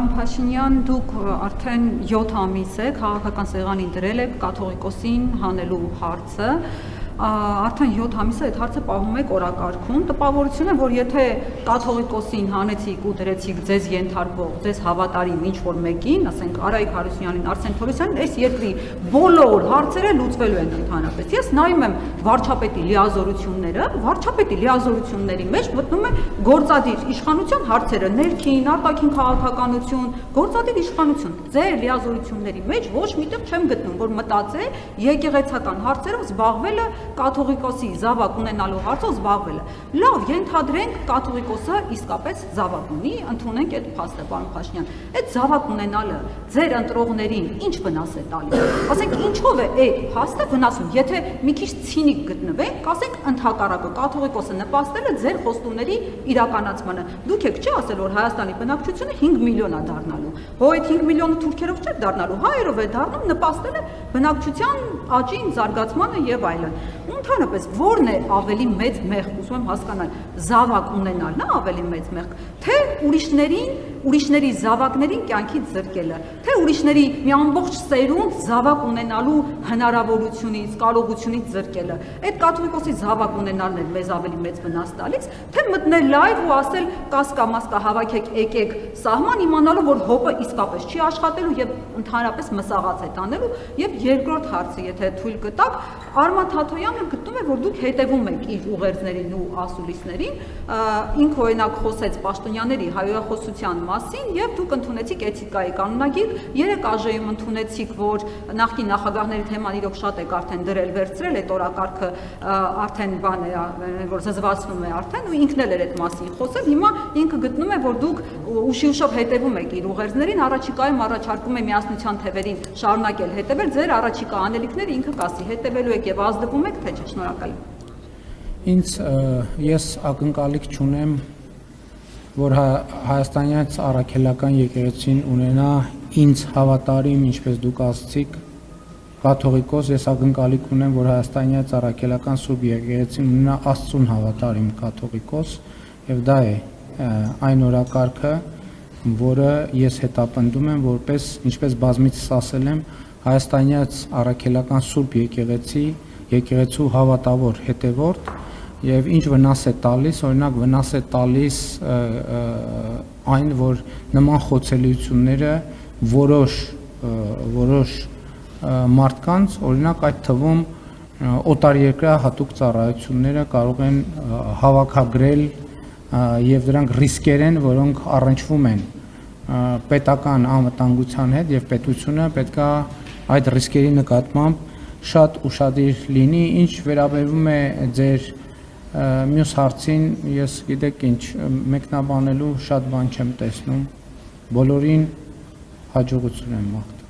Պարոն Փաշինյան, դուք արդեն 7 ամիս է քաղաքական սեղանին դրել եք կաթողիկոսին հանելու հարցը, արդեն 7 ամիս է այդ հարցը պահում եք օրակարգում, տպավորություն է, որ եթե կաթողիկոսին հանեցիք ու դրեցիք ձեզ ենթարկվող, ձեզ հավատարիմ ինչ-որ մեկին, ասենք Արայիկ Հարությունյանին, Արսեն Թորոսյանին, այս երկրի բոլոր հարցերը լուծվելու են ընդհանրապես։ Ես նայում եմ վարչապետի լիազորությունները, վարչապետի լիազորությունների մեջ մտնում է գործադիր իշխանության հարցերը, ներքին, արտաքին քաղաքականություն, գործադիր իշխանություն։ Ձեր լիազորությունների մեջ ոչ միտեղ չեմ գտնում, որ մտածել եկեղեցական հարցերով զբաղվելը կաթողիկոսի զավակ ունենալու հարցով զբաղվելը։ Լավ, ենթադրենք կաթողիկոսը իսկապես զավակ ունի, ընդունենք այդ փաստը, պարոն Փաշինյան։ Այդ զավակ ունենալը ձեր ընտրողներին ինչ վնաս է տալիս։ Ասենք ինչով է այդ փաստը վնասում։ Եթե մի քիչ ցինիկ գտնվենք, ասենք ընդհակառակը կաթողիկոսը նպաստել է ձեր խոստումների իրականացմանը։ Դուք եք չի ասել, որ Հայաստանի բնակչությունը 5 միլիոն է դառնալու։ Հո այդ 5 միլիոնը թուրքերով չէ դառնալու, հայերով է դառնում, նպաստել է բնակչության աճին, զարգացմանը եւ այլն։ Ընդհանրապես ո՞րն է ավելի մեծ մեղք, ուզում եմ հասկանալ, զավակ ունենալն է ավելի մեծ մեղք, թե ուրիշների զավակներին կյանքից զրկելը, թե ուրիշների մի ամբողջ սերունդ զավակ ունենալու հնարավորությունից, կարողությունից զրկելը։ Այդ կաթողիկոսի զավակ ունենալն է մեզ ավելի մեծ վնաս տալիս, թե մտնել լայվ ու ասել կասկա-մասկա հավաքեք, եկեք սահման, իմանալով, որ հոպը իսկապես չի աշխատելու եւ ընդհանրապես մսաղաց է տանելու։ Եվ երկրորդ հարցը, եթե թույլ կտաք, Արման Թաթոյանը գտնում է, որ դուք հետևում եք իր ուղերձներին ու ասուլիսներին, ինքը օրինակ խոսեց պաշտոնյաների հայրախոսության մասին եւ դուք ընդունեցիք էթիկայի կանոնագիր, 3 ԱԺ-ում ընդունեցիք, որ նախկին նախագահների թեման իրոք շատ եք արդեն դրել վերցրել, այդ օրակարգը արդեն բան է, որ զզվացնում է արդեն ու ինքն էլ էր այդ մասին խոսել, հիմա ինքը գտնում է, որ դուք ուշի-ուշով հետևում եք իր ուղերձներին, առաջիկայում առաջարկում է միասնության թևերին շարունակել հետևել, ձեր առաջիկա անելիքները ինքը կասի, հետևելու եք եւ ազդվում եք, թե չէ, շնորհակալ եմ։ Ես ակնկալիք չունեմ, որ հայաստանյան առաքելական եկեղեցին ունենա ինձ հավատարիմ, ինչպես դուք ասացիք, կաթողիկոս, ես ակնկալիք ունեմ, որ հայաստանյան առաքելական սուրբ եկեղեցին ունենա Աստծուն հավատարիմ կաթողիկոս, եւ դա է այն օրակարգը, որը ես հետապնդում եմ որպես, ինչպես բազմիցս ասել եմ, հայաստանյան առաքելական սուրբ եկեղեցու հավատավոր հետևորդ եւ ինչ վնաս է տալիս, օրինակ վնաս է տալիս այն, որ նման խոցելիությունները որոշ մարդկանց, օրինակ այդ թվում օտարերկրյա հատուկ ծառայությունները կարող են հավաքագրել եւ դրանք ռիսկեր են, որոնք առնչվում են պետական անվտանգության հետ եւ պետությունը պետքա այդ ռիսկերի նկատմամբ շատ ուշադիր լինի, ինչ վերաբերվում է ձեր մյուս հարցին, ես գիտեք ինչ, մեկնաբանելու շատ բան չեմ տեսնում, բոլորին հաջողություն եմ մաղթում։